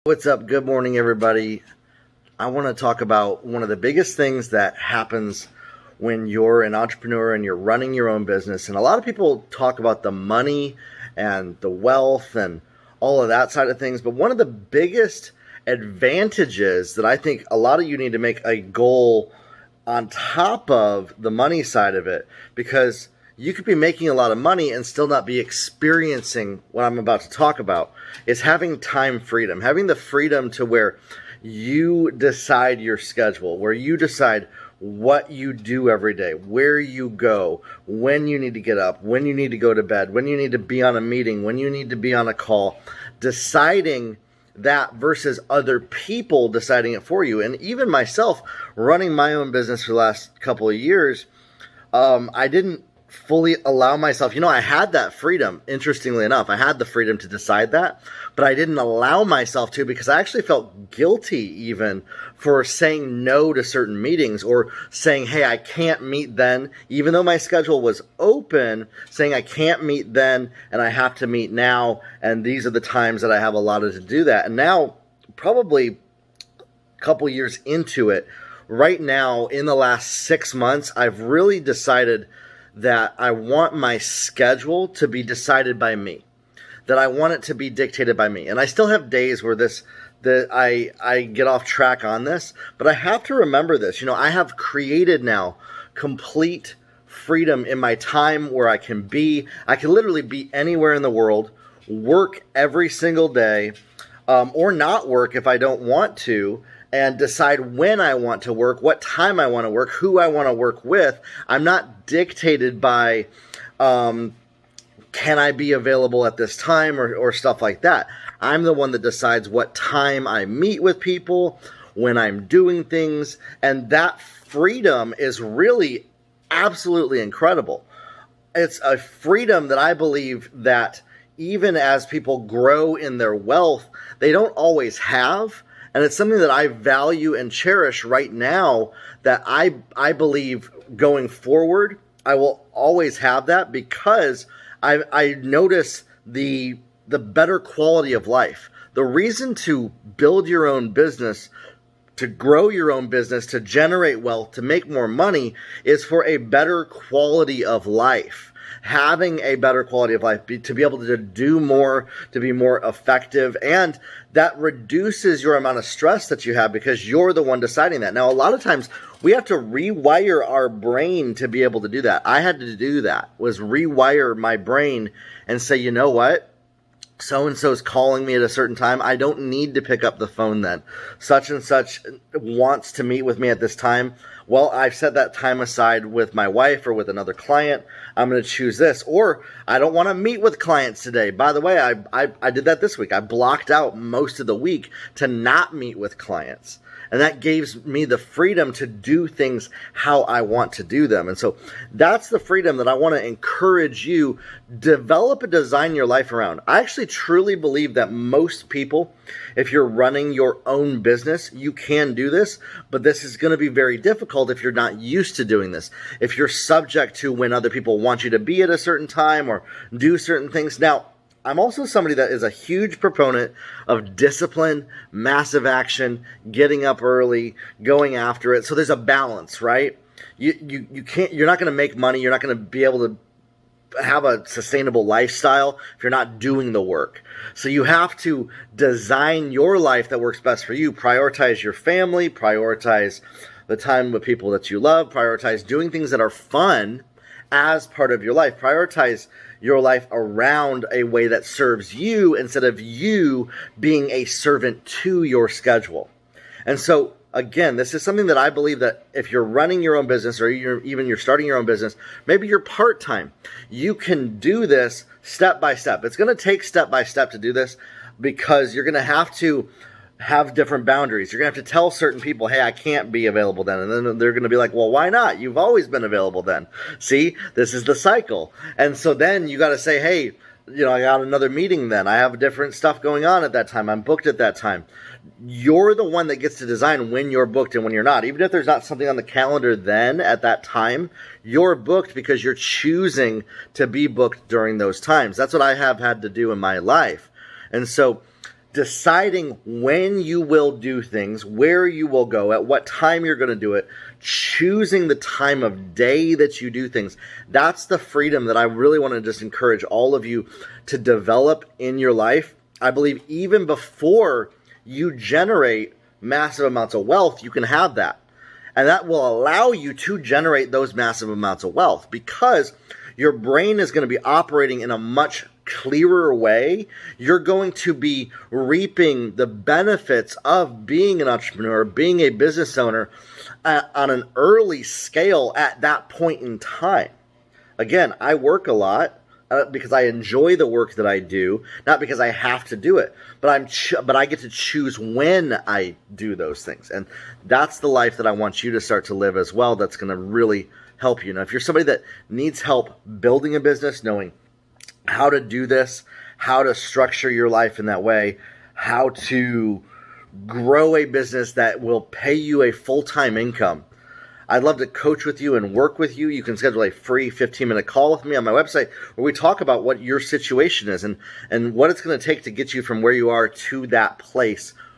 What's up? Good morning, everybody. I want to talk about one of the biggest things that happens when you're an entrepreneur and you're running your own business. And a lot of people talk about the money and the wealth and all of that side of things. But one of the biggest advantages that I think a lot of you need to make a goal on top of the money side of it, because you could be making a lot of money and still not be experiencing what I'm about to talk about, is having time freedom, having the freedom to where you decide your schedule, where you decide what you do every day, where you go, when you need to get up, when you need to go to bed, when you need to be on a meeting, when you need to be on a call, deciding that versus other people deciding it for you. And even myself, running my own business for the last couple of years, I didn't fully allow myself, I had that freedom. Interestingly enough, I had the freedom to decide that, but I didn't allow myself to, because I actually felt guilty even for saying no to certain meetings, or saying, hey, I can't meet then, even though my schedule was open, saying I can't meet then and I have to meet now, and these are the times that I have allotted to do that. And now, probably a couple years into it, right now in the last 6 months, I've really decided that I want my schedule to be decided by me, that I want it to be dictated by me. And I still have days where I get off track on this, but I have to remember this. I have created now complete freedom in my time, where I can literally be anywhere in the world, work every single day, or not work if I don't want to, and decide when I want to work, what time I want to work, who I want to work with. I'm not dictated by, can I be available at this time, or stuff like that. I'm the one that decides what time I meet with people, when I'm doing things, and that freedom is really absolutely incredible. It's a freedom that I believe that even as people grow in their wealth, they don't always have. And it's something that I value and cherish right now, that I believe going forward, I will always have that, because I notice the better quality of life. The reason to build your own business, to grow your own business, to generate wealth, to make more money, is for a better quality of life. Having a better quality of life, to be able to do more, to be more effective, and that reduces your amount of stress that you have, because you're the one deciding that. Now, a lot of times we have to rewire our brain to be able to do that. I had to do that, was rewire my brain and say, you know what? So-and-so is calling me at a certain time. I don't need to pick up the phone then. Such and such wants to meet with me at this time. Well, I've set that time aside with my wife or with another client. I'm going to choose this. Or I don't want to meet with clients today. By the way, I did that this week. I blocked out most of the week to not meet with clients. And that gives me the freedom to do things how I want to do them. And so that's the freedom that I want to encourage you. Develop and design your life around. I actually truly believe that most people, if you're running your own business, you can do this, but this is going to be very difficult if you're not used to doing this. If you're subject to when other people want you to be at a certain time or do certain things. Now, I'm also somebody that is a huge proponent of discipline, massive action, getting up early, going after it. So there's a balance, right? You're not going to make money. You're not going to be able to have a sustainable lifestyle if you're not doing the work. So you have to design your life that works best for you. Prioritize your family, prioritize the time with people that you love, prioritize doing things that are fun as part of your life. Prioritize your life around a way that serves you, instead of you being a servant to your schedule. And so, again, this is something that I believe that if you're running your own business, or you're starting your own business, maybe you're part-time, you can do this step by step. It's going to take step by step to do this, because you're going to have different boundaries. You're going to have to tell certain people, hey, I can't be available then. And then they're going to be like, well, why not? You've always been available then. See, this is the cycle. And so then you got to say, hey, I got another meeting then. I have different stuff going on at that time. I'm booked at that time. You're the one that gets to design when you're booked and when you're not. Even if there's not something on the calendar then at that time, you're booked because you're choosing to be booked during those times. That's what I have had to do in my life. And so deciding when you will do things, where you will go, at what time you're going to do it, choosing the time of day that you do things. That's the freedom that I really want to just encourage all of you to develop in your life. I believe even before you generate massive amounts of wealth, you can have that. And that will allow you to generate those massive amounts of wealth because your brain is going to be operating in a much clearer way. You're going to be reaping the benefits of being an entrepreneur, being a business owner on an early scale at that point in time. Again, I work a lot because I enjoy the work that I do, not because I have to do it, but I get to choose when I do those things. And that's the life that I want you to start to live as well. That's going to really help you. Now, if you're somebody that needs help building a business, knowing how to do this, how to structure your life in that way, how to grow a business that will pay you a full-time income, I'd love to coach with you and work with you. You can schedule a free 15-minute call with me on my website where we talk about what your situation is and what it's going to take to get you from where you are to that place